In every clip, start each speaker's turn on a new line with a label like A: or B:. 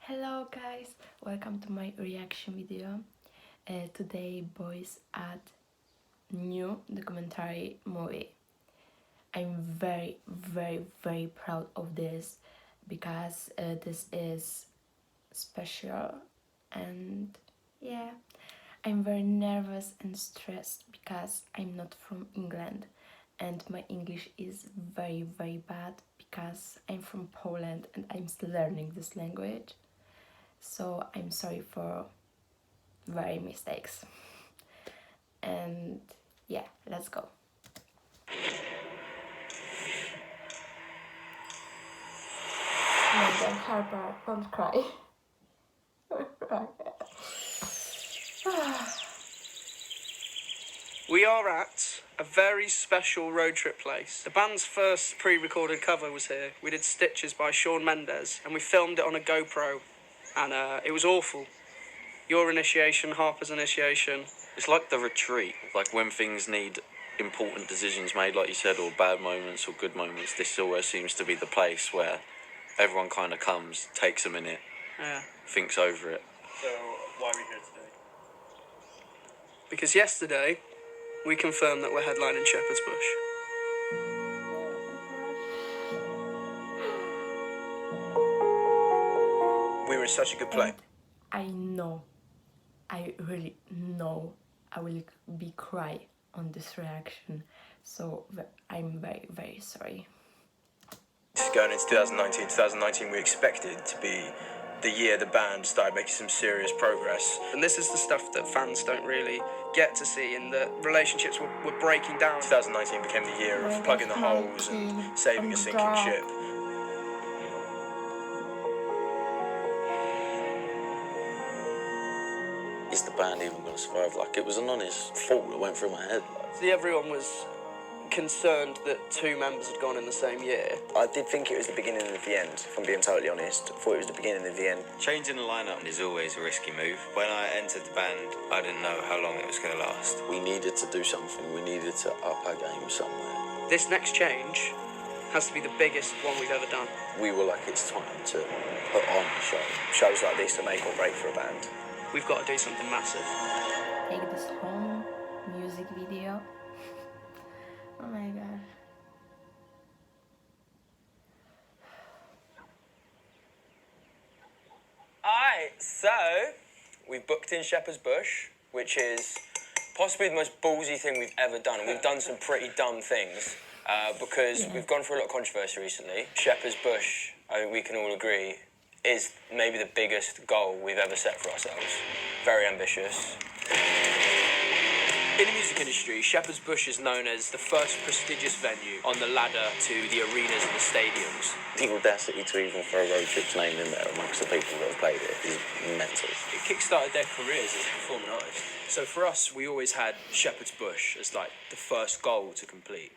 A: Hello guys, welcome to my reaction video. Today boys at new documentary movie. I'm very proud of this because this is special and yeah, I'm very nervous and stressed because I'm not from England and my English is very bad because I'm from Poland and I'm still learning this language. So I'm sorry for very mistakes. And yeah, let's go. Oh my god, Harper, don't cry. Don't cry.
B: We are at a very special road trip place. The band's first pre-recorded cover was here. We did Stitches by Shawn Mendes and we filmed it on a GoPro and it was awful. Your initiation, Harper's initiation.
C: It's like the retreat, like when things need important decisions made, like you said, or bad moments or good moments. This always seems to be the place where everyone kind of comes, takes a minute, thinks over it.
D: So, why are we here today?
B: Because yesterday, we confirmed that we're headlining Shepherd's Bush.
D: We were in such a good place.
A: I really know I will be cry on this reaction. So I'm very sorry.
D: Going into 2019, we expected to be the year the band started making some serious progress.
B: And this is the stuff that fans don't really get to see, and the relationships were breaking down.
D: 2019 became the year of plugging the holes and saving a sinking ship.
C: Is the band even going to survive? Like, it was an honest thought that went through my head.
B: See, everyone was concerned that two members had gone in the same year.
D: I did think it was the beginning of the end, if I'm being totally honest. I thought it was the beginning of the end.
E: Changing the lineup is always a risky move. When I entered the band, I didn't know how long it was going to last.
C: We needed to do something. We needed to up our game somewhere.
B: This next change has to be the biggest one we've ever done.
C: We were like, it's time to put on a show.
D: Shows like this are make or break for a band.
B: We've got to do something massive.
A: Take this home music video. Oh my god.
D: Alright, so we've booked in Shepherd's Bush, which is possibly the most ballsy thing we've ever done. We've done some pretty dumb things because we've gone through a lot of controversy recently. Shepherd's Bush, I think we can all agree, is maybe the biggest goal we've ever set for ourselves. Very ambitious. In the music industry, Shepherd's Bush is known as the first prestigious venue on the ladder to the arenas and the stadiums.
C: The audacity to even throw Road Trip's name in there amongst the people that have played it is mental.
D: It kickstarted their careers as performing artists. So for us, we always had Shepherd's Bush as like the first goal to complete.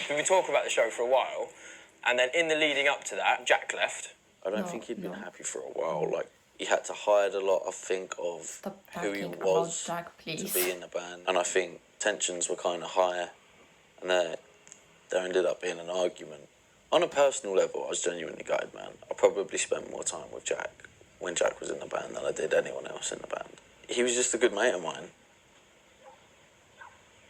D: We've been talking about the show for a while, and then in the leading up to that, Jack left.
C: I don't think he'd been happy for a while. Like, he had to hide a lot, I think, of
A: Stop
C: who he
A: talking
C: was
A: about Jack, please.
C: to be in the band. And I think tensions were kind of higher, and there ended up being an argument. On a personal level, I was genuinely gutted, man. I probably spent more time with Jack when Jack was in the band than I did anyone else in the band. He was just a good mate of mine.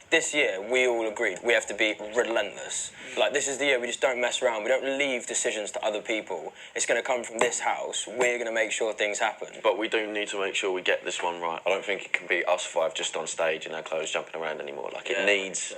C: This year, we all agreed we have to be relentless. Like, this is the year we just don't mess around. We don't leave decisions to other people. It's going to come from this house. We're going to make sure things happen. But we do need to make sure we get this one right. I don't think it can be us five just on stage in our clothes jumping around anymore. Like, it needs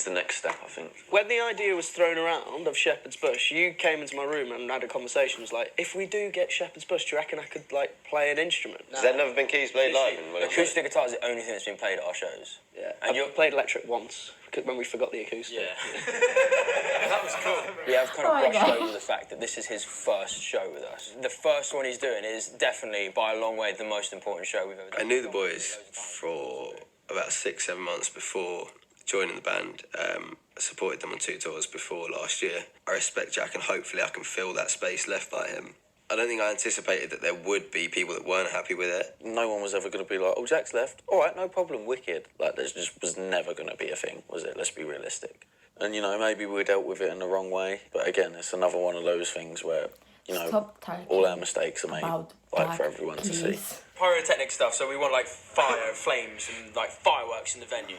C: the next step, I think.
B: When the idea was thrown around of Shepherd's Bush, you came into my room and had a conversation. It was like, if we do get Shepherd's Bush, do you reckon I could, like, play an instrument?
E: Has there never been keys played live?
D: Acoustic guitar is the only thing that's been played at our shows.
B: Yeah. And you played electric once, when we forgot the acoustic.
D: Yeah. That was cool. We have kind of brushed over the fact that this is his first show with us. The first one he's doing is definitely, by a long way, the most important show we've ever done.
E: I knew the boys for about 6-7 months before joining the band. I supported them on 2 tours before last year. I respect Jack and hopefully I can fill that space left by him. I don't think I anticipated that there would be people that weren't happy with it.
C: No one was ever going to be like, oh, Jack's left. All right, no problem, wicked. Like, there just was never going to be a thing, was it? Let's be realistic. And, you know, maybe we dealt with it in the wrong way. But again, it's another one of those things where you know,
A: Stop talking
C: all our mistakes are made,
A: about
C: like,
A: Jack,
C: for everyone to see.
A: please.
D: Pyrotechnic stuff, so we want like fire, flames, and like fireworks in the venue.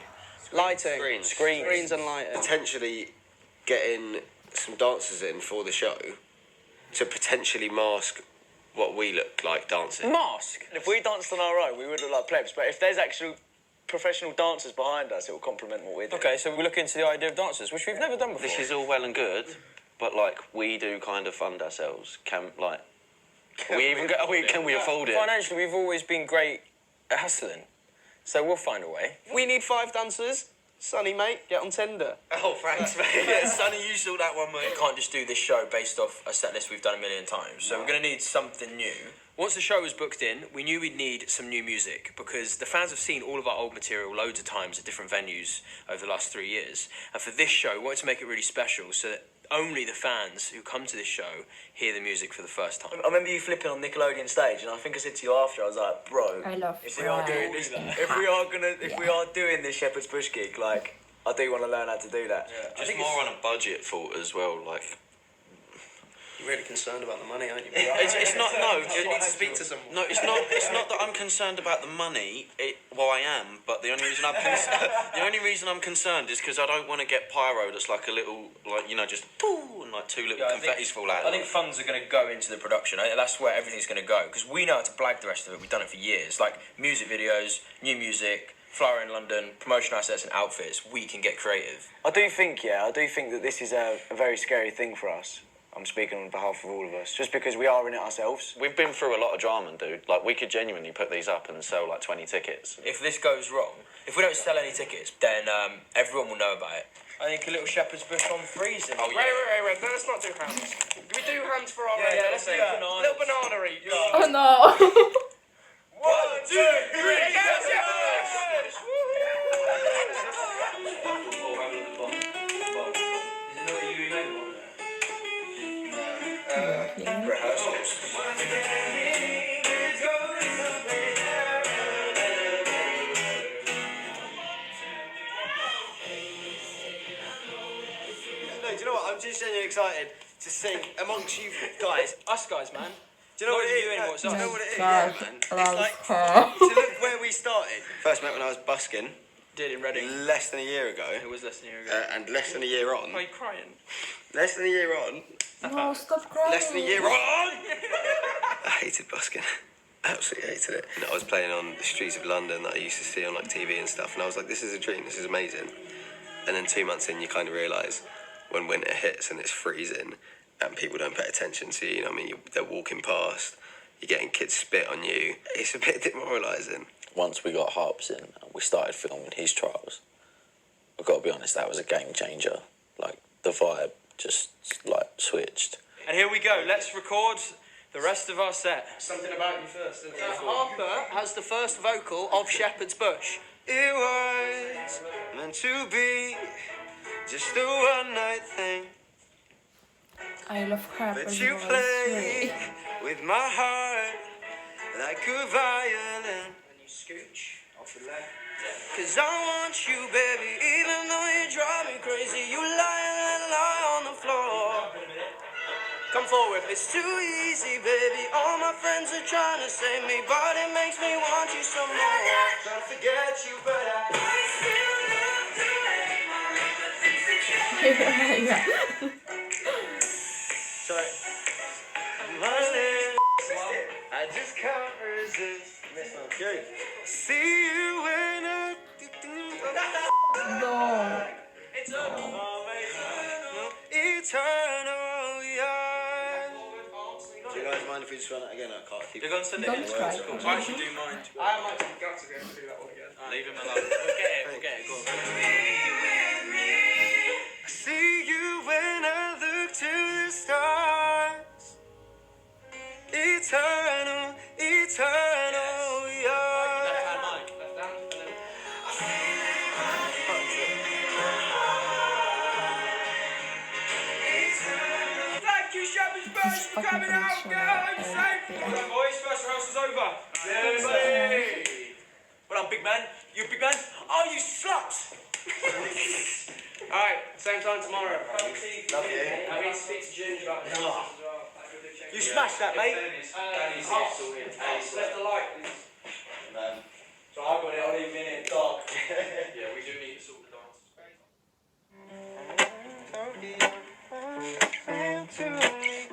B: Lighting.
E: Screens.
B: And lighting.
E: Potentially getting some dancers in for the show to potentially mask what we look like dancing.
D: Mask.
F: If we danced on our own, we would look like plebs. But if there's actual professional dancers behind us, it will complement what we're doing.
D: Okay, so we look into the idea of dancers, which we've never done before.
C: This is all well and good, but like we do kind of fund ourselves. Can we afford it?
D: Financially, we've always been great at hustling, so we'll find a way.
B: We need 5 dancers. Sonny, mate, get on Tinder.
C: Oh, thanks, mate. Yeah, Sonny, you saw that one, mate.
D: We can't just do this show based off a set list we've done a million times, so we're going to need something new. Once the show was booked in, we knew we'd need some new music because the fans have seen all of our old material loads of times at different venues over the last 3 years. And for this show, we wanted to make it really special so that only the fans who come to this show hear the music for the first time.
F: I remember you flipping on Nickelodeon stage, and I think I said to you after, I was like, bro,
A: I love
F: if we are doing this, if we are doing this Shepherd's Bush gig, like, I do want to learn how to do that.
C: Yeah, just more on a budget thought as well, like.
B: You're really concerned about the money, aren't you?
C: It's not. No,
B: You need to speak to someone.
C: No, it's not. It's not that I'm concerned about the money. Well, I am, but the only reason I'm concerned is because I don't want to get pyro that's like a little, like, you know, just pooh, and like 2 little confettis fall out.
D: I think funds are going to go into the production. That's where everything's going to go because we know how to blag the rest of it. We've done it for years. Like music videos, new music, Flower in London, promotional assets and outfits. We can get creative.
F: I do think that this is a very scary thing for us. I'm speaking on behalf of all of us, just because we are in it ourselves.
C: We've been through a lot of drama, dude. Like, we could genuinely put these up and sell like 20 tickets.
D: If this goes wrong, if we don't sell any tickets, then everyone will know about it. I think a little Shepherd's Bush on freezing.
B: Oh, yeah. Wait. Let's not do hands. Can we do hands for our radio?
D: let's do that.
B: Little banana each.
A: Oh no!
B: 1, 2, 3, go
E: No, do you know what? I'm just genuinely excited to sing amongst you guys.
D: Us guys, man.
E: Do you know what it is?
D: What's
E: Do you
D: up?
E: know what it is?
A: God,
E: Yeah, man. It's
A: love
E: like
A: her.
E: to look where we started. First met when I was busking
D: Did in Reading.
E: less than a year ago,
D: It was less than a year ago.
E: and less than a year on.
D: Are you crying?
E: Less than a year on.
A: No, stop crying.
E: Less than a year on. I hated busking. Absolutely hated it. And I was playing on the streets of London that I used to see on like TV and stuff, and I was like, this is a dream. This is amazing. And then 2 months in, you kind of realise when winter hits and it's freezing and people don't pay attention to you. You know what I mean? They're walking past. You're getting kids spit on you. It's a bit demoralising.
C: Once we got Harps in and we started filming his trials, I've got to be honest, that was a game changer. Like, the vibe just, like, switched.
D: And here we go. Let's record the rest of our set.
B: Something about you first, isn't it? Harper has the first vocal of Shepherd's Bush.
E: It was meant to be just a one-night thing.
A: I love her.
E: But you play with my heart like a violin.
B: And you scooch off the left.
E: Cause I want you, baby, even though you drive me crazy. You lie on the floor.
B: Come forward.
E: It's too easy, baby. All my friends are trying to save me, but it makes me want you some more. Trying to forget you, but
A: Yeah.
E: Sorry. I'm running. I just can't resist. Okay. See you when I.
A: No.
E: Eternal, yeah. Do you guys mind if we just run it again? I can't keep.
C: You're going to send it
A: Don't
C: in
A: try.
C: I actually do mind.
B: I might have got to go and do that one again.
C: Leave him alone. We'll get it, go on.
E: I see you when I look to the stars. Eternal, yeah.
B: Thank you, Shepherd's Bush, for coming out. Get home safe.
D: Well done, boys. First rehearsal's over. Well done, big man. You a big man? Oh, you sluts!
B: Alright, same time tomorrow.
E: Love you.
B: I need to speak to Ginge about this as well.
E: You
F: smash that, mate.
B: Left the light, please.
F: So I got it on even minute, dog.
B: Yeah, we do need to sort the dance.
A: Oh, Charlie.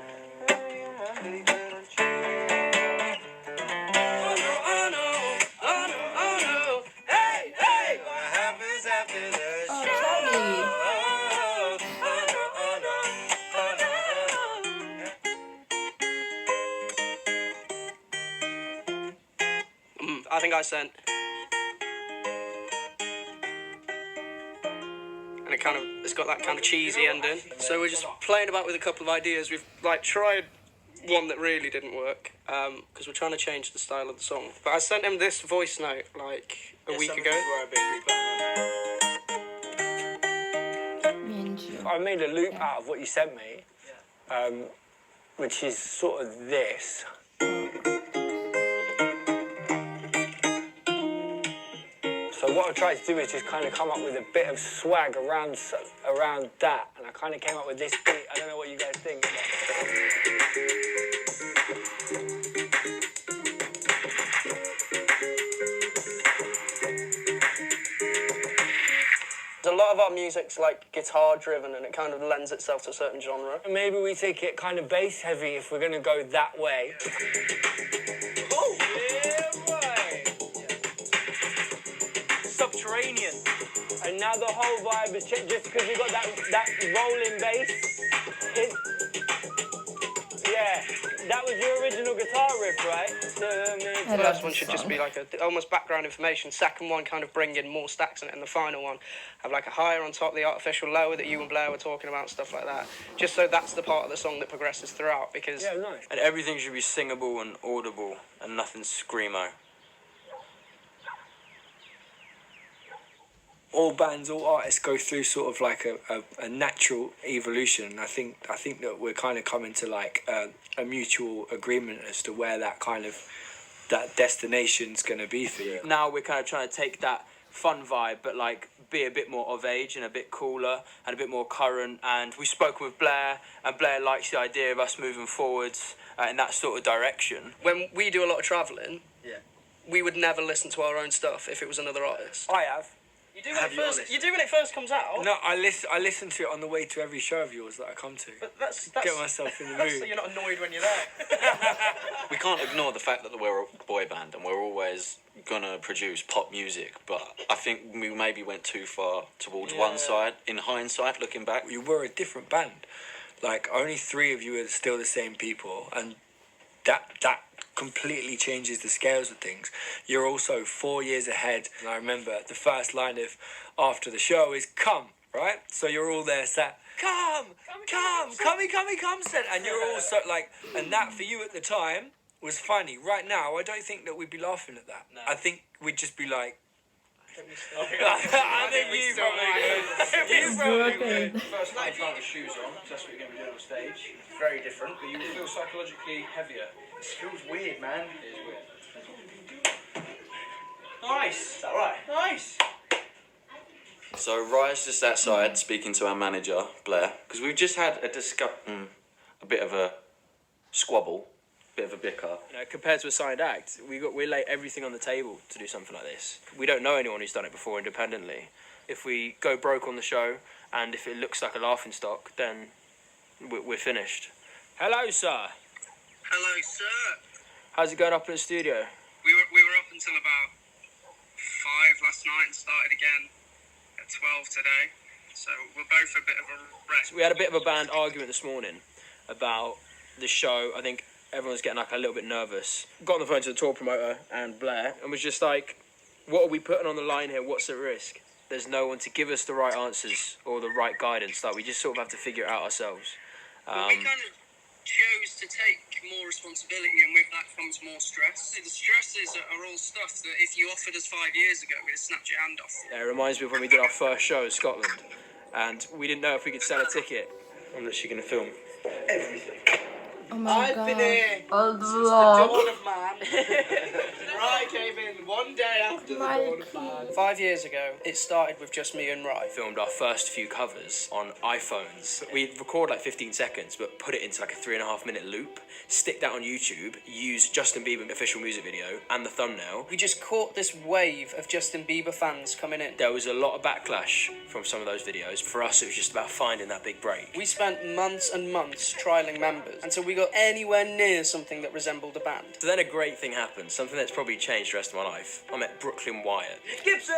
B: I think I sent. And it's got that kind of cheesy ending. So we're just playing about with a couple of ideas. We've like tried one that really didn't work because we're trying to change the style of the song. But I sent him this voice note like a week ago.
A: Me and you.
G: I made a loop out of what you sent me, which is sort of this. So what I tried to do is just kind of come up with a bit of swag around that, and I kind of came up with this beat. I don't know what you guys think.
B: A lot of our music's like guitar driven and it kind of lends itself to a certain genre.
G: Maybe we take it kind of bass heavy if we're going to go that way. Oh, yeah, right.
F: Subterranean.
G: And now the whole vibe is just because we got that rolling bass. Yeah, that was your original guitar riff, right?
A: I love
B: First one
A: this
B: should just
A: song.
B: be like almost background information. Second one kind of bring in more stacks in it, and the final one have like a higher on top, the artificial lower that you and Blair were talking about, stuff like that. Just so that's the part of the song that progresses throughout. Because
G: Yeah, nice.
D: And everything should be singable and audible and nothing screamo.
G: All bands, all artists go through sort of like a natural evolution. I think that we're kind of coming to like a mutual agreement as to where that destination's going to be for you.
D: Now we're kind of trying to take that fun vibe, but like be a bit more of age and a bit cooler and a bit more current. And we've spoken with Blair, and Blair likes the idea of us moving forwards in that sort of direction.
B: when we do a lot of travelling, we would never listen to our own stuff if it was another artist.
G: I have.
B: You do when it first comes out.
G: No, I listen to it on the way to every show of yours that I come to.
B: But that's
G: Get myself in the
B: so
G: mood.
B: you're not annoyed when you're there.
H: We can't ignore the fact that we're a boy band and we're always gonna produce pop music, but I think we maybe went too far towards one side. In hindsight, looking back,
G: You were a different band. Like only 3 of you are still the same people, and that completely changes the scales of things. You're also 4 years ahead, and I remember the first line of after the show is "come," right? So you're all there sat, come, said, and you're all so like, and that for you at the time was funny. Right now, I don't think that we'd be laughing at that. No. I think we'd just be like. I think you probably would.
B: First time trying with shoes on, because that's what you're going to be doing on stage. Very different, but you will feel psychologically heavier.
F: It feels weird, man.
B: It is weird.
F: Nice. Is that right?
B: Nice.
H: so Ryan's just outside speaking to our manager Blair because we've just had a bit of a squabble, bit of a bicker.
D: You know, compared to a signed act, we lay everything on the table to do something like this. We don't know anyone who's done it before independently. If we go broke on the show, and if it looks like a laughing stock, then we're finished. Hello, sir.
B: Hello, sir.
D: How's it going up in the studio?
B: We were up until about 5 last night and started again at 12 today. So we're both a bit of a rest.
D: We had a bit of a band argument this morning about the show. I think everyone's getting like a little bit nervous. Got on the phone to the tour promoter and Blair and was just like, what are we putting on the line here? What's at risk? There's no one to give us the right answers or the right guidance. Like we just sort of have to figure it out ourselves.
B: Well, we kind of chose to take more responsibility, and with that comes more stress. The stresses are all stuff that if you offered us 5 years ago, we'd have snapped your hand off.
D: Yeah, it reminds me of when we did our first show in Scotland and we didn't know if we could sell a ticket. I'm literally going to film
B: Everything.
A: Oh my god.
B: here.
A: Old vlog.
B: of man. I came in one day after the dawn of man. 5 years ago, it started with just me and Rye.
D: Filmed our first few covers on iPhones. We'd record like 15 seconds, but put it into like a 3.5 minute loop, stick that on YouTube, use Justin Bieber official music video and the thumbnail.
B: We just caught this wave of Justin Bieber fans coming in.
D: There was a lot of backlash from some of those videos. For us, it was just about finding that big break.
B: We spent months and months trialling members until we got anywhere near something that resembled a band.
D: So then a great thing happened, something that's probably changed the rest of my life. I met Brooklyn Wyatt. Gibson!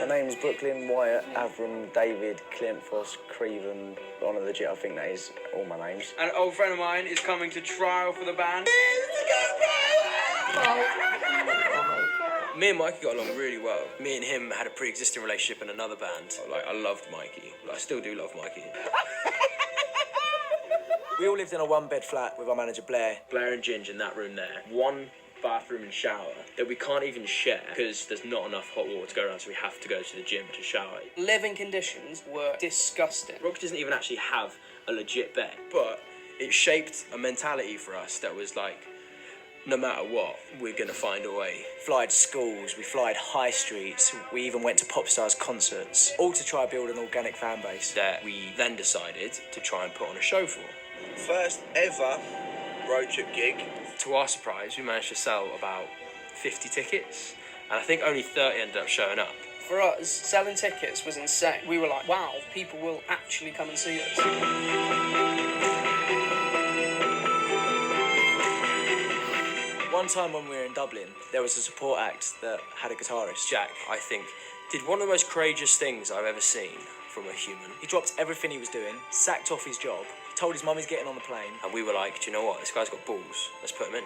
F: My name's Brooklyn Wyatt, Avram, David, Clint Foss, Creven. On a legit, I think that is all my names.
B: An old friend of mine is coming to trial for the band.
D: Me and Mikey got along really well. Me and him had a pre-existing relationship in another band. Like, I loved Mikey. Like, I still do love Mikey. We all lived in a one-bed flat with our manager Blair. Blair and Ginge in that room there. One bathroom and shower that we can't even share because there's not enough hot water to go around, so we have to go to the gym to shower.
B: Living conditions were disgusting.
D: Rock doesn't even actually have a legit bed, but it shaped a mentality for us that was like, no matter what, we're gonna find a way. Flyed schools, we flyed high streets, we even went to pop stars' concerts, all to try build an organic fan base that we then decided to try and put on a show for.
E: First ever road trip gig.
D: To our surprise, we managed to sell about 50 tickets, and I think only 30 ended up showing up.
B: For us, selling tickets was insane. We were like, wow, people will actually come and see us.
D: One time when we were in Dublin, there was a support act that had a guitarist. Jack, I think, did one of the most courageous things I've ever seen from a human. He dropped everything he was doing, sacked off his job, told his mum he's getting on the plane, and we were like, do you know what, this guy's got balls, let's put him in.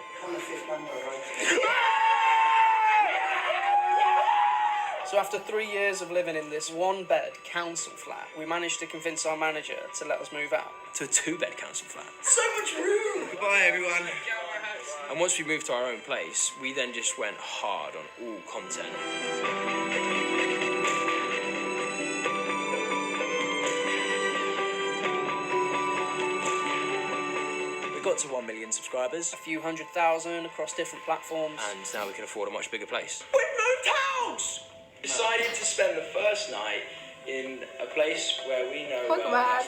B: So after 3 years of living in this one-bed council flat, we managed to convince our manager to let us move out.
D: To a 2-bed council flat.
E: So much room. Goodbye, everyone.
D: And once we moved to our own place, we then just went hard on all content. We got to 1 million subscribers,
B: A few 100,000 across different platforms.
D: and now we can afford a much bigger place.
E: We moved house.
D: Decided to spend the first night in a place where we know
A: Talk about.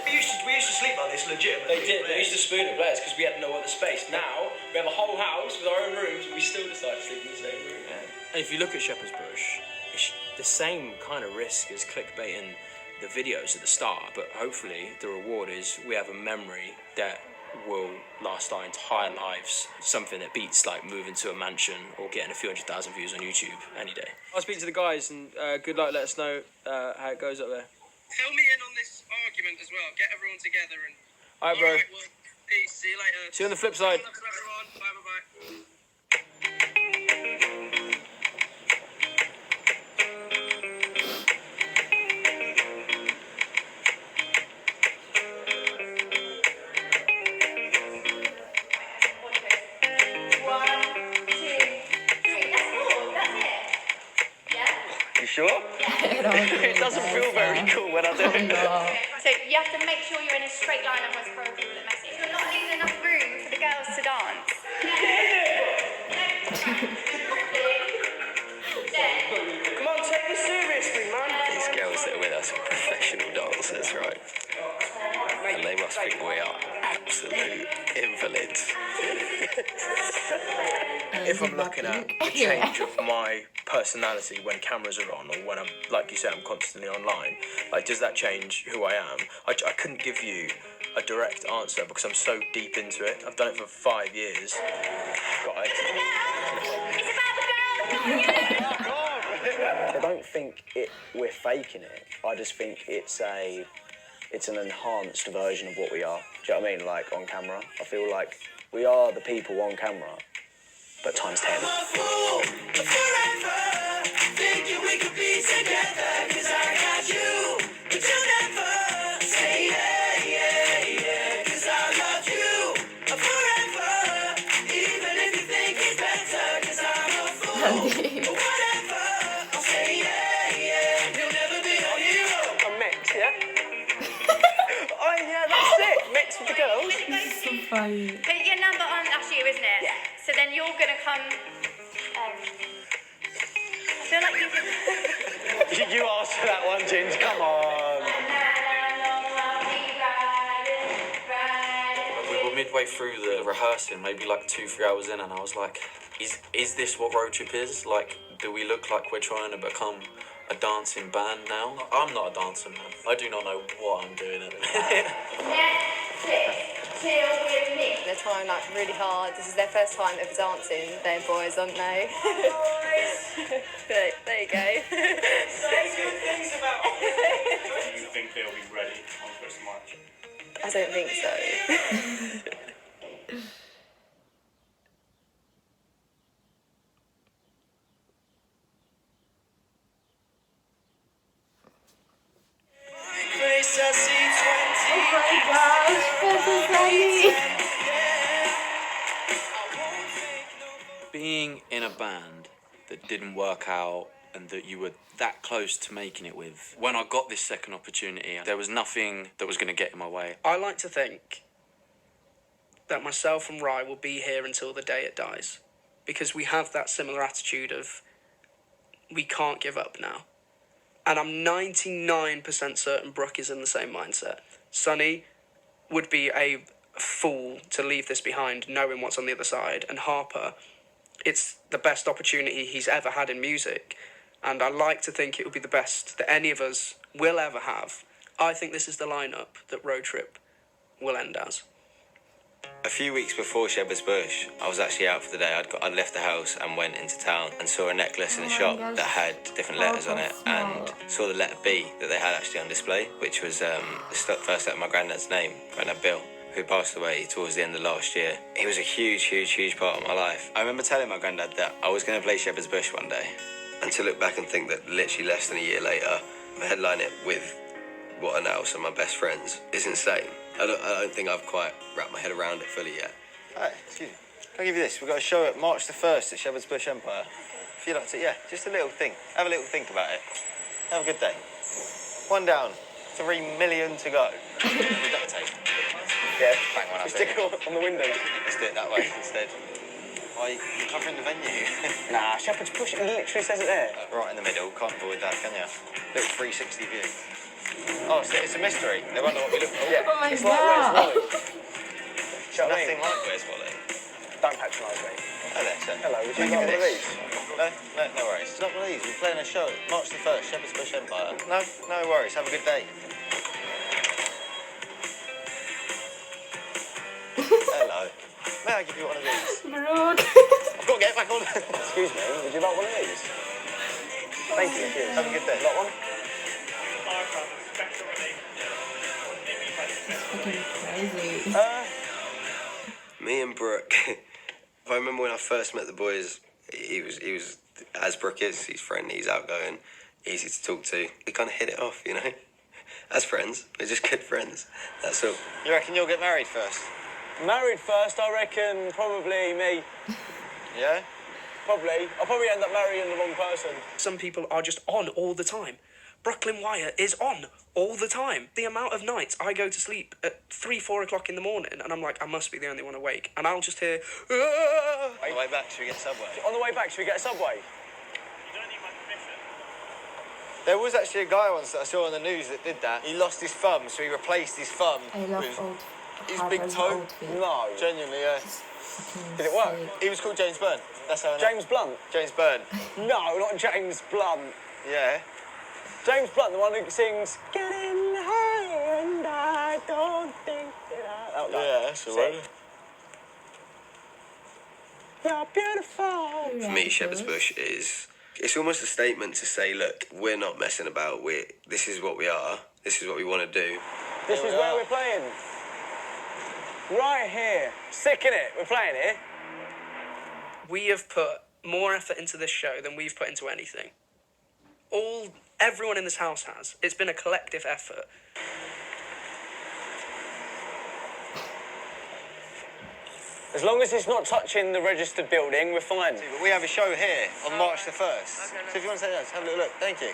E: We used to sleep like this legitimately.
D: They used to spoon at Blair's because we had no other space. Now, we have a whole house with our own rooms and we still decide to sleep in the same room. And if you look at Shepherd's Bush, it's the same kind of risk as clickbaiting the videos at the start, but hopefully the reward is we have a memory that will last our entire lives. Something that beats like moving to a mansion or getting a few 100,000 views on YouTube any day.
B: I'll speak to the guys and good luck, let us know how it goes up there. Fill me in on this argument as well. Get everyone together and...
D: Alright, bro.
B: Alright, well, peace. See you later.
D: See you on the flip side.
B: Good luck to everyone. Bye.
E: Sure? It doesn't feel very cool when I do it.
A: No.
I: So you have to make sure you're in a straight line, otherwise it's probably a bit messy. You're not leaving enough room for the girls to dance.
B: Come on, take this seriously, man.
E: These girls that are with us are professional dancers, right? And they must think we are absolute invalids.
D: If I'm looking at the change of my personality when cameras are on, or when I'm, like you said, I'm constantly online, like, does that change who I am? I couldn't give you a direct answer because I'm so deep into it. I've done it for 5 years.
I: It's about the girls!
F: I don't think we're faking it. I just think it's an enhanced version of what we are. Do you know what I mean? Like on camera, I feel like we are the people on camera, but times 10.
B: Oh, yeah, that's it. Mix with the girls.
A: So funny.
I: But your number on, that's you, isn't it?
B: Yeah.
I: So then you're gonna come. I feel like you can.
F: You asked for that one, Ginge. Come on.
H: We were midway through the rehearsing, maybe like 2-3 hours in, and I was like, is this what road trip is? Like, do we look like we're trying to become a dancing band now? I'm not a dancer, man. I do not know what I'm doing at the minute.
J: They're trying like really hard. This is their first time ever dancing. They're boys, aren't they? There you go.
K: Do you think they'll be ready on Christmas March?
J: I don't think so.
H: Being in a band that didn't work out and that you were that close to making it with, when I got this second opportunity, there was nothing that was going to get in my way.
B: I like to think that myself and Rye will be here until the day it dies, because we have that similar attitude of we can't give up now. And I'm 99% certain Brooke is in the same mindset. Sonny would be a fool to leave this behind knowing what's on the other side. And Harper, it's the best opportunity he's ever had in music. And I like to think it will be the best that any of us will ever have. I think this is the lineup that Road Trip will end as.
E: A few weeks before Shepherd's Bush, I was actually out for the day. I'd left the house and went into town and saw a necklace in a shop that had different letters on it, and saw the letter B that they had actually on display, which was the first letter of my granddad's name, Grandad Bill, who passed away towards the end of last year. He was a huge part of my life. I remember telling my granddad that I was going to play Shepherd's Bush one day. And to look back and think that literally less than a year later, I headline it with what are now some of my best friends is insane. I don't think I've quite wrapped my head around it fully yet.
F: Alright, excuse me. I'll give you this. We've got a show at March the 1st at Shepherd's Bush Empire. If you'd like to, yeah, just a little thing. Have a little think about it. Have a good day. One down. 3 million to go.
E: Duct tape.
F: Yeah.
E: Bang one up.
F: Stick it on the window.
E: Let's do it that way instead. Why, you're covering the venue.
F: Nah, Shepherd's Bush, it literally says it there.
E: Right in the middle, can't avoid that, can you? Little 360 view.
F: Oh, it's a mystery. They won't know what we look for.
A: Oh my
F: it's
A: God.
F: like Where's Wally?
E: Nothing like Where's Wally.
F: Don't patronise me.
E: Oh, there, sir.
F: Hello, would you
E: Thank
F: like
E: for
F: one of
E: this.
F: these?
E: No worries.
F: It's not one of these. We're playing a show March the 1st, Shepherd's Bush Empire. No worries. Have a good day. Hello. May I give you one of these?
A: Brooke.
F: I've got to get back on. Excuse me, would you like one of these? Thank you. Cheers. Have a good day. Like one?
A: Fucking crazy.
E: Me and Brooke. I remember when I first met the boys, he was as Brooke is. He's friendly, he's outgoing, easy to talk to. We kind of hit it off, you know. As friends, we're just good friends. That's all.
F: You reckon you'll get married first? Married first, I reckon probably me. Yeah? Probably. I'll probably end up marrying the wrong person.
B: Some people are just on all the time. Brooklyn Wire is on all the time. The amount of nights I go to sleep at 3-4 o'clock in the morning and I'm like, I must be the only one awake. And I'll just hear, "Ah!"
F: On the way back, should we get a Subway? On the way back, should we get a Subway? There was actually a guy once that I saw on the news that did that. He lost his thumb, so he replaced his thumb
A: I love
F: with
A: old
F: his big toe. No, genuinely, yeah. Did it work? He was called James Byrne. That's how I know. James Blunt? James Byrne. No, not James Blunt. Yeah. James Blunt, the one who sings Getting High and I Don't Think That I... Yeah, that's all right. You're beautiful.
E: For me, Shepherd's Bush is... It's almost a statement to say, look, we're not messing about. This is what we are. This is what we want to do.
F: This is where we're playing. Right here. Sick, innit? We're playing here.
B: We have put more effort into this show than we've put into anything. Everyone in this house has. It's been a collective effort.
F: As long as it's not touching the registered building, we're fine. But we have a show here on March the 1st. Okay, so if you want to say that, have a little look. Thank you.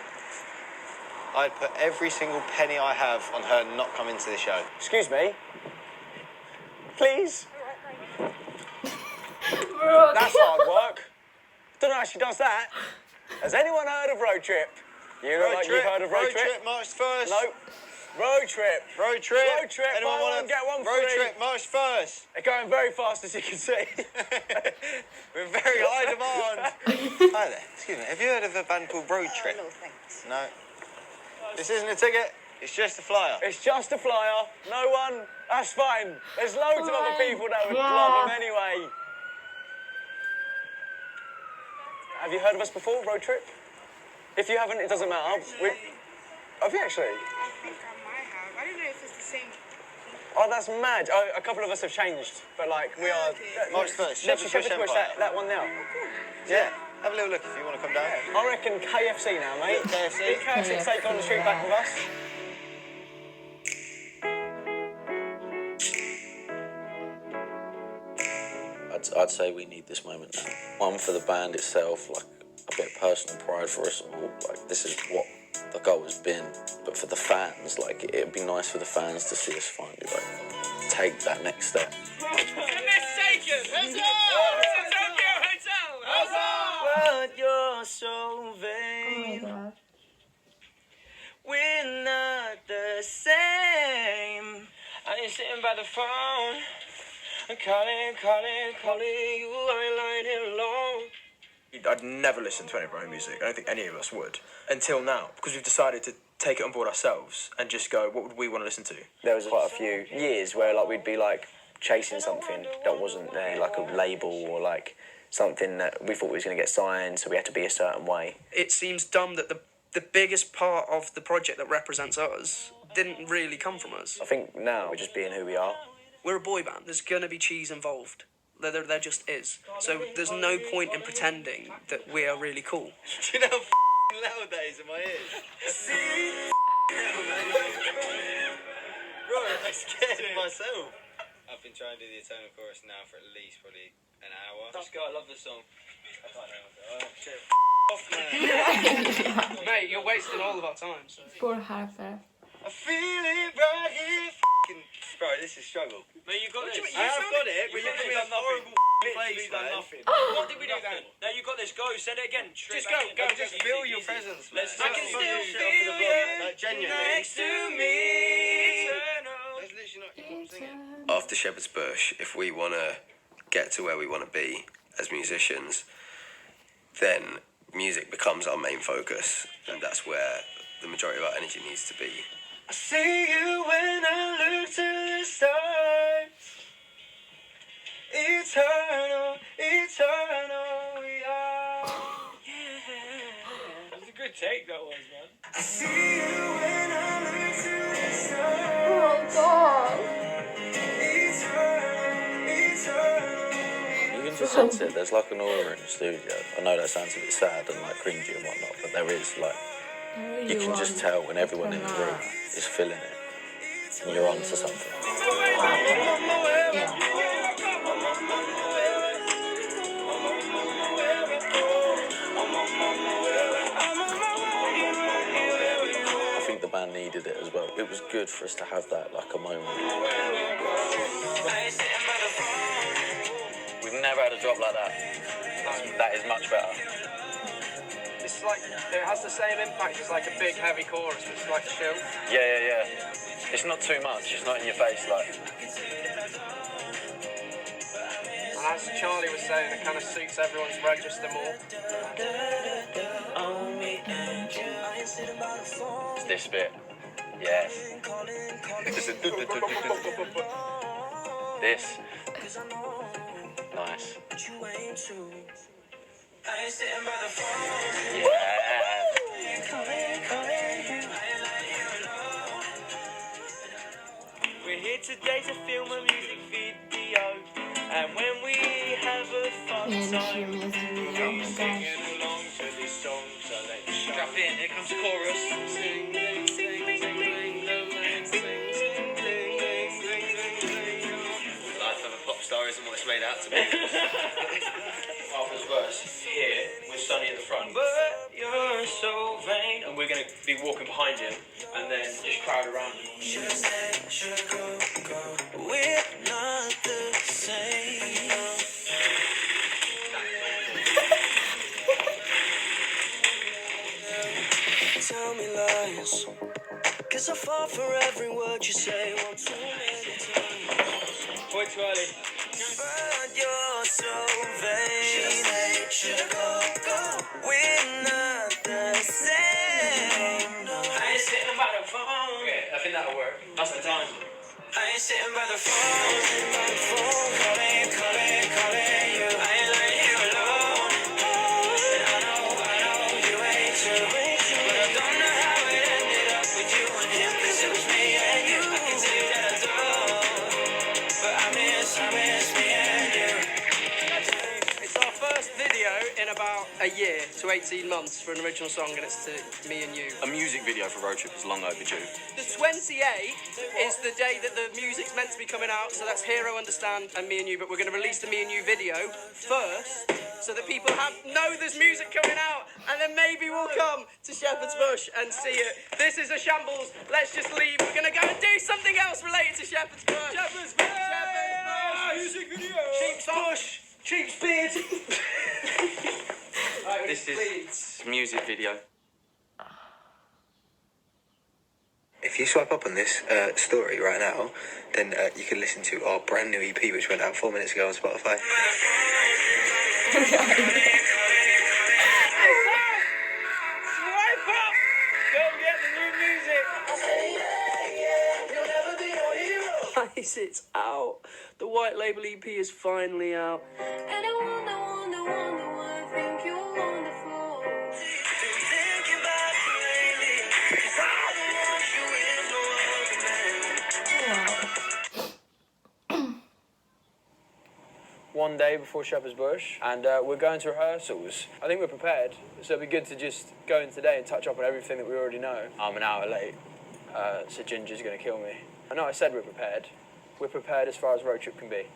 F: I'd put every single penny I have on her not coming to the show. Excuse me? Please?
A: broke.
D: That's hard work. Don't know how she does that. Has anyone heard of RoadTrip? You look like you've heard of RoadTrip.
E: March 1st.
D: No. RoadTrip.
E: RoadTrip.
D: RoadTrip.
E: Anyone
D: Buy
E: want
D: one, get one free.
E: RoadTrip, March 1st.
D: They're going very fast, as you can see.
E: We're very high demand. Hi there. Excuse me. Have you heard of a band called RoadTrip?
J: No, thanks.
E: No. This isn't a ticket. It's just a flyer.
D: It's just a flyer. No one. That's fine. There's loads of other people that would love them anyway. Have you heard of us before, RoadTrip? If you haven't, it doesn't matter. Have you actually?
J: I think I might have. I don't know if it's the same.
D: Oh, that's mad. Oh, a couple of us have changed, but like we are.
E: March 1st.
D: Shepherd's Bush, that one now.
E: Yeah. Have a little look if you want to come down.
D: I reckon KFC now, mate.
E: KFC.
D: KFC take on the street back with us.
H: I'd say we need this moment now. One for the band itself, like a bit of personal pride for us all. Like this is what the goal has been. But for the fans, like it'd be nice for the fans to see us finally like take that next step.
D: But you're so
A: Oh my
D: vain.
A: god.
D: We're not the same. I ain't sitting by the phone. I'm calling you. I ain't lying here alone.
C: I'd never listen to any of our own music. I don't think any of us would. Until now, because we've decided to take it on board ourselves and just go, what would we want to listen to?
F: There was quite a few years where like we'd be like chasing something that wasn't there, like a label or like something that we thought we was going to get signed, so we had to be a certain way.
B: It seems dumb that the biggest part of the project that represents us didn't really come from us.
F: I think now we're just being who we are.
B: We're a boy band. There's going to be cheese involved. There just is. So there's no point in pretending that we are really cool.
E: Do you know how loud that is in my ears? Bro, I'm scared of myself. I've been trying to do the Eternal Chorus now for at least probably an hour.
D: Let's go, I love this song.
E: I can't know. Oh, shit. Off, man.
B: Mate, you're wasting all of our time. So.
A: Poor Harper.
E: I feel it right here. Bro, this is struggle.
D: No, you got this.
E: I have got it, but you're
D: literally
E: in a
D: done nothing.
E: horrible place,
D: Done
E: man.
D: nothing. What did we do then? No, you got this. Go, say it again.
B: Just go.
E: Just feel your presence, man.
D: I can still feel
E: Like, genuinely.
D: next to me.
E: That's literally not what I'm singing. After Shepherd's Bush, if we want to get to where we want to be as musicians, then music becomes our main focus, and that's where the majority of our energy needs to be.
D: I see you when I look to the stars. Eternal, eternal we are. Yeah. That was a good take, that was, man. I see you when I look to the stars.
A: Oh god.
D: Eternal, eternal.
H: You can just sense it. There's like an aura in the studio. I know that sounds a bit sad and like cringy and whatnot, but there is like you can just tell when everyone in the room is feeling it. And you're onto something.
A: Yeah.
H: I think the band needed it as well. It was good for us to have that like a moment. We've never had a drop like that. That is much better.
B: It's like, it has the same impact as like a big heavy chorus, but it's like chill.
H: Yeah. It's not too much. It's not in your face like.
B: And as Charlie was saying, it kind of suits everyone's register more.
H: It's this bit. Yes. This. Nice. Yeah.
D: We're here today to film a music video, and when we have a fun
A: Yeah,
D: time,
A: the music video, oh my gosh.
D: along to this song, so let's strap in. Here comes the chorus. Sing, sing, sing, sing, sing,
E: Life of a pop star isn't what it's made out to be.
C: After this verse, here, with Sonny at the front,
D: but you're so vain.
C: and we're going to be walking behind him, and then just crowd around him.
D: We're not the same.
L: fall for every word you say. One too many times.
G: Way too early.
L: But you're so vain. Should go. We're not the same. No. I ain't sitting by the phone.
B: Okay, I think that'll work. That's the time.
L: I ain't sitting by the phone, calling you. I ain't lying here alone. And I know you ain't too. But I don't know how it ended up with you and him, 'cause it was me and you. I can tell you that I do. But I miss me and you.
B: It's our first video in about a year to 18 months for an original song, and it's to me and you.
H: A music video for Road Trip is long overdue.
B: The 28th is the day that the music's meant to be coming out, so that's Hero, Understand, and Me and You, but we're going to release the Me and You video first, so that people know there's music coming out, and then maybe we'll come to Shepherd's Bush and see it. This is a shambles. Let's just leave. We're going to go and do something else related to Shepherd's Bush. Shepherd's Bush! Shepherd's Bush! Music video! Sheep's Bush! Sheep's beard! Right,
H: This is music video.
E: If you swipe up on this story right now, then you can listen to our brand new EP, which went out 4 minutes ago on Spotify.
B: Swipe up! Go get the new music! Guys, it's out. The White Label EP is finally out.
L: And I wonder why I think you're wonderful. Thinking about you lately, 'cause I don't want you with no other man.
F: One day before Shepherd's Bush, and we're going to rehearsals. I think we're prepared, so it'd be good to just go in today and touch up on everything that we already know. I'm an hour late, so Ginger's going to kill me. I know I said we're prepared. We're prepared as far as Road Trip can be.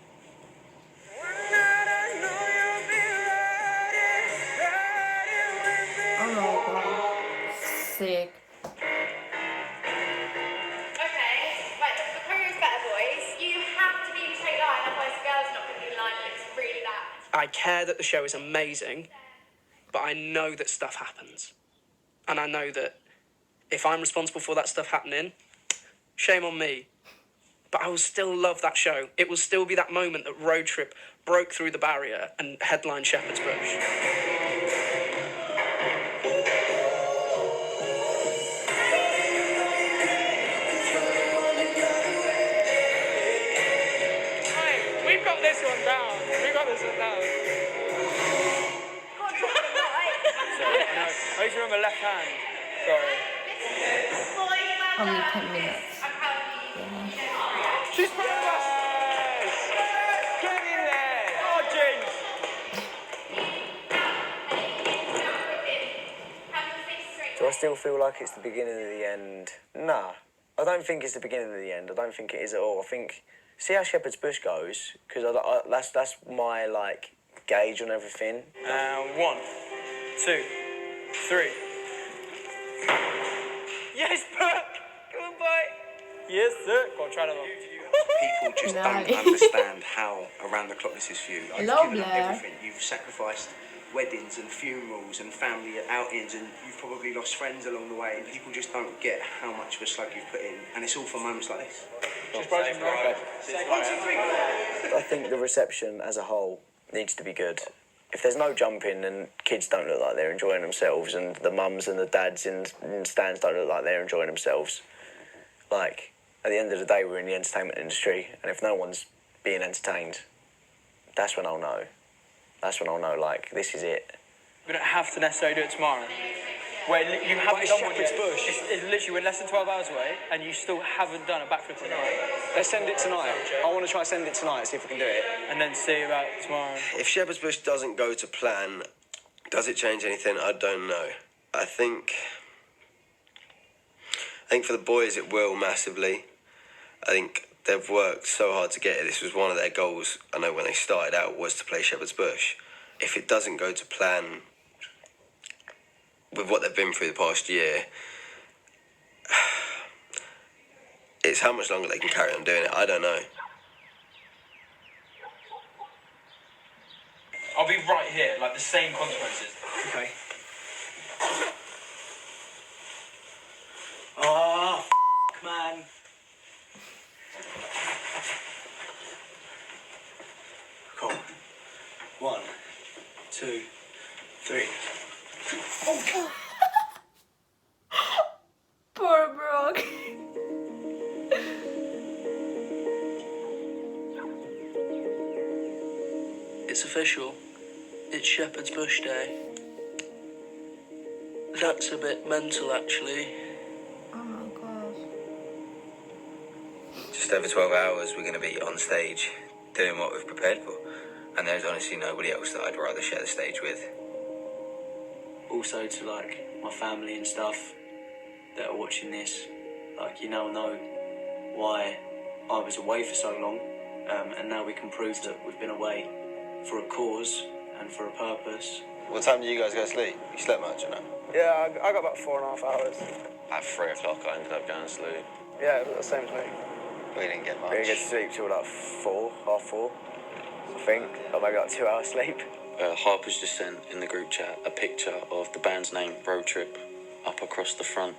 A: Oh my god. Sick.
I: Okay, right, the chorus better, boys. You have to be in a straight line, otherwise the girl's not going to be in line and it's really bad.
B: I care that the show is amazing, but I know that stuff happens. And I know that if I'm responsible for that stuff happening, shame on me. But I will still love that show. It will still be that moment that Road Trip broke through the barrier and headlined Shepherd's Bush. We've got this one down.
F: I used to remember left hand. Sorry.
A: Only 10 minutes.
B: She's proud of us!
F: Get in there! Oh, James! Do I still feel like it's the beginning of the end? Nah. I don't think it's the beginning of the end. I don't think it is at all. I think... See how Shepherd's Bush goes? Because that's my, like, gauge on everything.
G: 1, 2, 3.
B: Yes, Brooke! Come on, boy!
G: Yes, sir. Go on, try that one.
E: People just
A: Nice.
E: don't understand how around the clock this is for you. You've
A: Hello,
E: given up
A: Blair.
E: everything. You've sacrificed weddings and funerals and family outings, and you've probably lost friends along the way. And people just don't get how much of a slug you've put in, and it's all for moments like this.
F: I think the reception as a whole needs to be good. If there's no jumping and kids don't look like they're enjoying themselves, and the mums and the dads in stands don't look like they're enjoying themselves, like, at the end of the day, we're in the entertainment industry, and if no one's being entertained, that's when I'll know. That's when I'll know, like, this is it.
G: We don't have to necessarily do it tomorrow. Where you haven't done one yet. It's literally we're less than 12 hours away, and you still haven't done a backflip tonight.
F: Let's send it tonight. I want to try and send it tonight, see if we can do it.
G: And then see about tomorrow.
E: If Shepherd's Bush doesn't go to plan, does it change anything? I don't know. I think for the boys it will massively. I think they've worked so hard to get it. This was one of their goals, I know, when they started out, was to play Shepherd's Bush. If it doesn't go to plan with what they've been through the past year, it's how much longer they can carry on doing it. I don't know.
H: I'll be right here, like the same consequences.
B: Okay.
H: Oh, man.
D: 1, 2, 3.
A: Poor Brock.
B: It's official. It's Shepherd's Bush Day. That's a bit mental, actually.
A: Oh my gosh.
E: Just over 12 hours, we're going to be on stage doing what we've prepared for. And there's honestly nobody else that I'd rather share the stage with.
F: Also to like my family and stuff that are watching this, like you now know why I was away for so long, and now we can prove that we've been away for a cause and for a purpose.
E: What time do you guys go to sleep? You slept much or no?
B: Yeah, I got about 4.5 hours.
C: At 3 o'clock, I ended up going to sleep.
B: Yeah, the same as me.
E: We didn't get much.
F: We didn't get to sleep till like 4, half 4, I think. I maybe got 2 hours sleep.
H: Harper's just sent in the group chat a picture of the band's name, RoadTrip, up across the front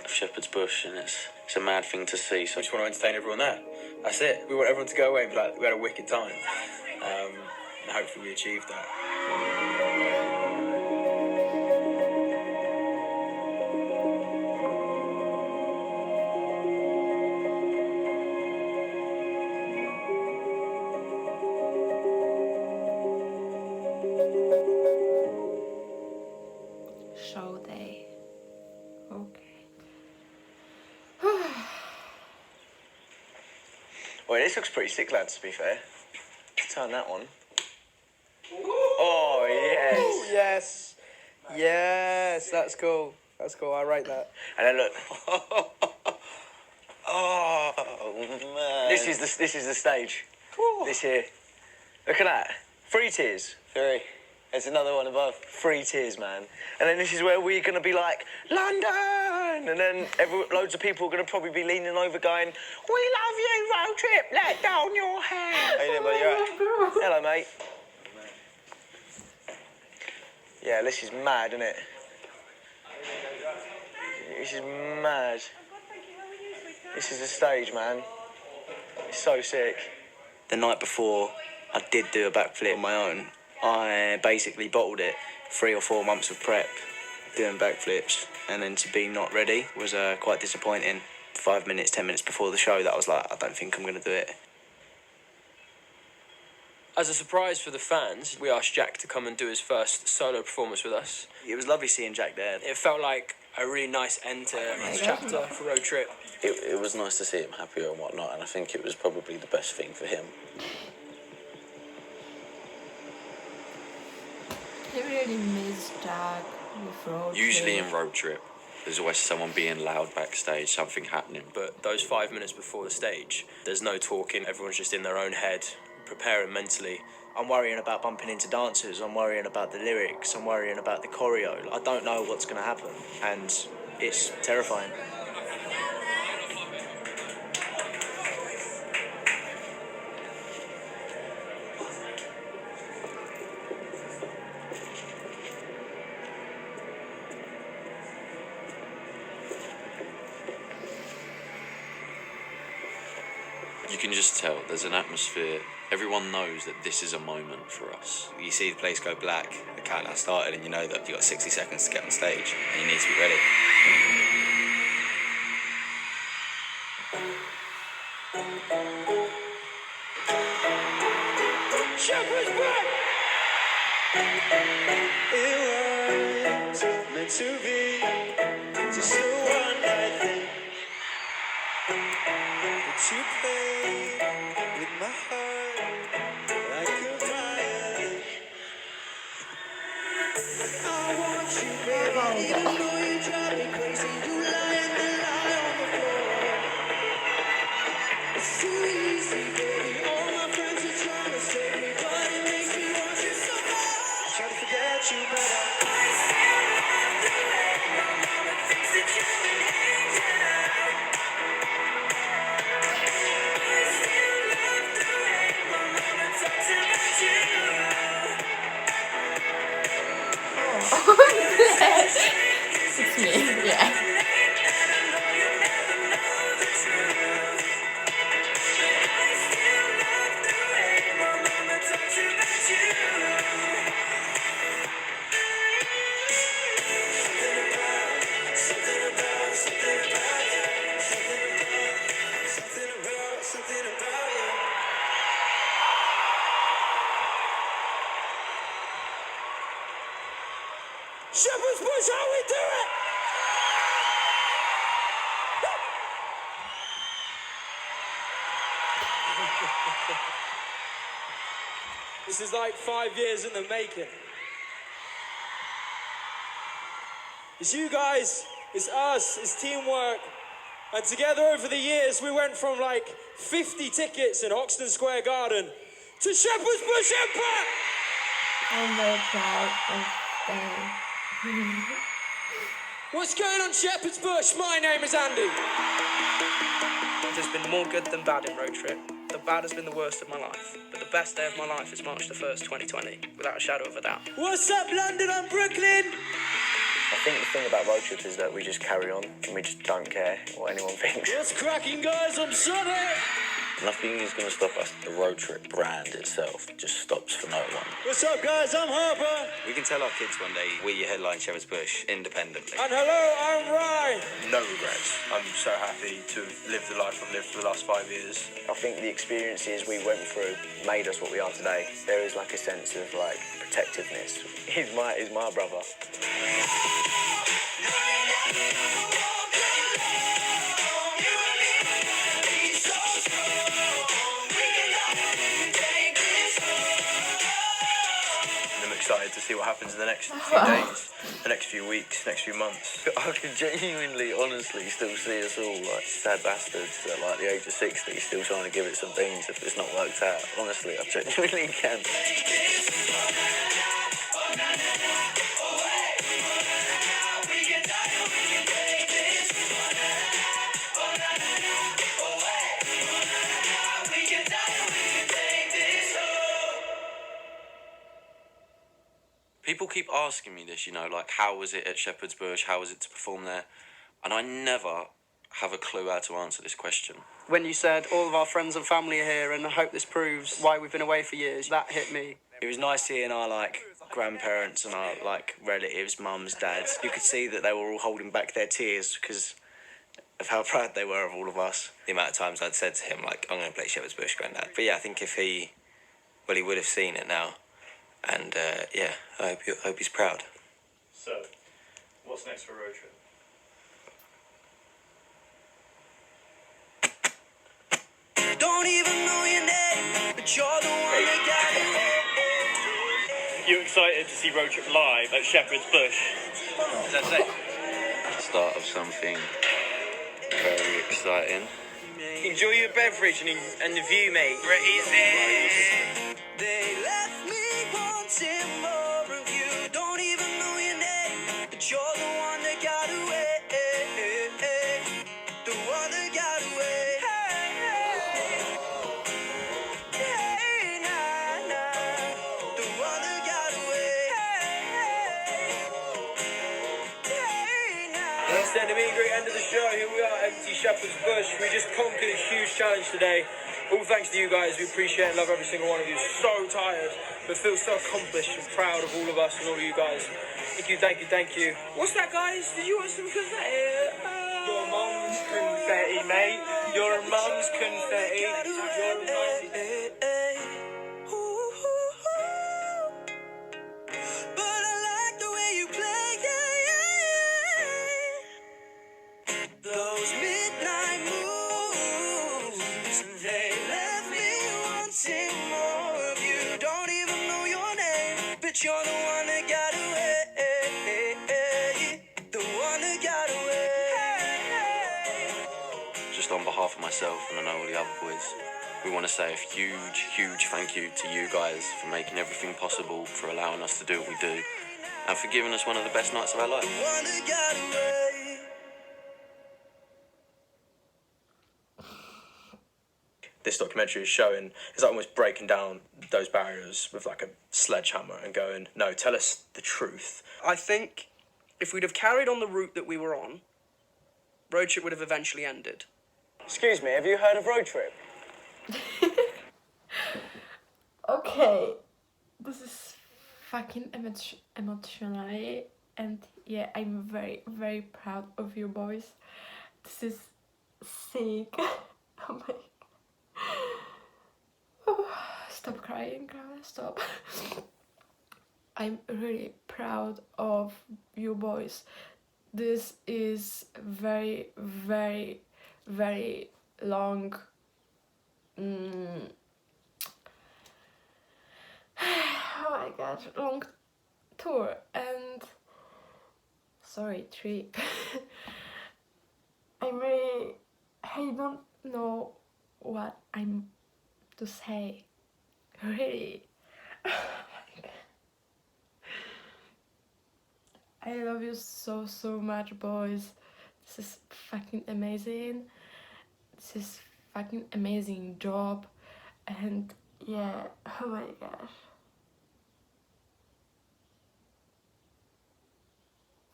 H: of Shepherd's Bush, and it's a mad thing to see. So
D: We just want to entertain everyone there. That's it. We want everyone to go away and be like, we had a wicked time. And hopefully we achieved that.
A: Show day. Okay.
F: Well, this looks pretty sick, lads, to be fair. Turn that one. Oh, yes.
B: Yes. Yes, that's cool. That's cool. I rate that.
F: And then look,
E: Oh, man.
F: this is the stage. This here. Look at that. 3 tiers.
E: 3. There's another one above.
F: 3 tiers, man. And then this is where we're going to be like, London! And then loads of people are going to probably be leaning over going, we love you, road trip, let down your hair.
E: How you doing, buddy? You alright?
F: Hello, mate. Yeah, this is mad, isn't it? This is mad. This is the stage, man. It's so sick. The night before I did do a backflip on my own, I basically bottled it. 3 or 4 months of prep, doing backflips, and then to be not ready was quite disappointing. 5 minutes, 10 minutes before the show, that was like, I don't think I'm going to do it.
M: As a surprise for the fans, we asked Jack to come and do his first solo performance with us.
F: It was lovely seeing Jack there.
M: It felt like a really nice end to his chapter for Road Trip.
H: it was nice to see him happier and whatnot, and I think it was probably the best thing for him.
A: I really miss Jack with Road
H: Usually
A: Trip.
H: in Road Trip, there's always someone being loud backstage, something happening.
M: But those 5 minutes before the stage, there's no talking, everyone's just in their own head, preparing mentally.
F: I'm worrying about bumping into dancers, I'm worrying about the lyrics, I'm worrying about the choreo. I don't know what's going to happen, and it's terrifying.
H: You can just tell there's an atmosphere. Everyone knows that this is a moment for us.
E: You see the place go black, the countdown started, and you know that you've got 60 seconds to get on stage, and you need to be ready.
L: Shepherd's back! It was meant to be just a one-night thing, but you played with my heart like a violin. I want you, baby, even though you drive me crazy. You lie and then lie on the floor. It's too easy, baby. All my friends are trying to save me, but it makes me want you so much. I try to forget you, but I still love the way my mama thinks that you're an angel. I still love the way my mama talks about you.
A: It's me, yeah.
L: Shepherd's Bush, how we do it? This is like 5 years in the making. It's you guys, it's us, it's teamwork. And together over the years, we went from like 50 tickets in Hoxton Square Garden to Shepherd's Bush Empire!
A: I'm very proud of them.
L: What's going on, Shepherd's Bush? My name is Andy.
B: There's been more good than bad in Road Trip. The bad has been the worst of my life, but the best day of my life is March the 1st, 2020, without a shadow of a doubt.
L: What's up, London and Brooklyn?
F: I think the thing about road trip is that we just carry on and we just don't care what anyone thinks.
L: What's cracking, guys? I'm Sonny.
H: Nothing is going to stop us. The Road Trip brand itself just stops for no one.
L: What's up, guys? I'm Harper.
C: We can tell our kids one day we headline Shepherd's Bush independently.
L: And hello, I'm Ryan.
M: No regrets. I'm so happy to have lived the life I've lived for the last 5 years.
F: I think the experiences we went through made us what we are today. There is like a sense of like protectiveness. He's my brother.
M: I'm excited to see what happens in the next few days, the next few weeks, next few months.
H: I can genuinely, honestly still see us all like sad bastards at like the age of 60 still trying to give it some beans if it's not worked out. Honestly, I genuinely can. People keep asking me this, you know, like, how was it at Shepherd's Bush? How was it to perform there? And I never have a clue how to answer this question.
B: When you said all of our friends and family are here and I hope this proves why we've been away for years, that hit me.
C: It was nice seeing our like grandparents and our like relatives, mums, dads. You could see that they were all holding back their tears because of how proud they were of all of us. The amount of times I'd said to him, like, I'm going to play Shepherd's Bush, Granddad. But yeah, I think if he would have seen it now. And yeah, I hope he's proud.
K: So, what's next for Road Trip?
L: Don't even know your name, but you're the one that got it.
K: You excited to see Road Trip live at Shepherd's Bush?
H: That's it. Start of something very exciting.
D: Enjoy your beverage and the view, mate.
L: They left me wanting more of you. Don't even know your name, but you're the one that got away. The one that got away. Hey, nah, nah. The one that got away. Hey, nah.
D: That's the great end of the show. Here we are, empty Shepherd's Bush. We just conquered a huge challenge today. All thanks to you guys. We appreciate and love every single one of you. So tired, but feel so accomplished and proud of all of us and all of you guys. Thank you, thank you, thank you. What's that, guys? Did you want some confetti? Your mum's confetti, mate. Your mum's confetti. Your mum's...
L: But I like the way you play, yeah, yeah. Those midnight moves, they left me wanting more of you. Don't even know your name, but you're the one that got away. The one that got away.
H: Just on behalf of myself and I know all the other boys, we want to say a huge, huge thank you to you guys for making everything possible, for allowing us to do what we do, and for giving us one of the best nights of our life.
L: The one that got away.
M: This documentary is showing, it's like almost breaking down those barriers with like a sledgehammer and going, no, tell us the truth.
B: I think if we'd have carried on the route that we were on, Road Trip would have eventually ended.
F: Excuse me, have you heard of Road Trip?
A: Okay, this is fucking emotional, and yeah, I'm very, very proud of you boys. This is sick. Oh my. Oh, stop crying, girl. Stop. I'm really proud of you boys. This is very, very, very long oh my god, long tour and trip. I don't know what I'm to say. Really. I love you so much, boys. This is fucking amazing. This is fucking amazing job. And yeah, oh my gosh.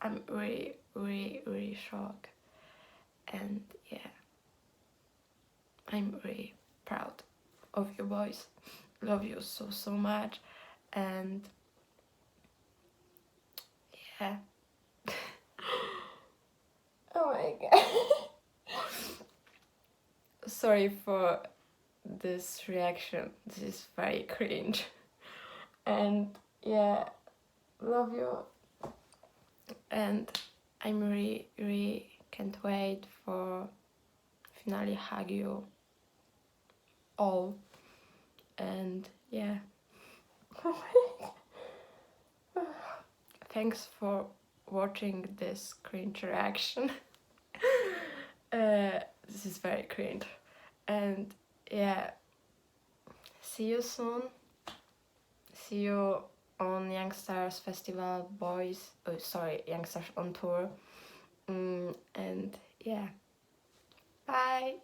A: I'm really, really, really shocked. And yeah, I'm really proud of you boys. Love you so much. And yeah. Oh my god. Sorry for this reaction. This is very cringe. And yeah, love you. And I'm really can't wait for finally hug you all. And yeah. Thanks for watching this cringe reaction. This is very cringe. And yeah, see you soon. See you on Youngstars Festival, boys. Oh, sorry, Youngstars on tour. And yeah, bye.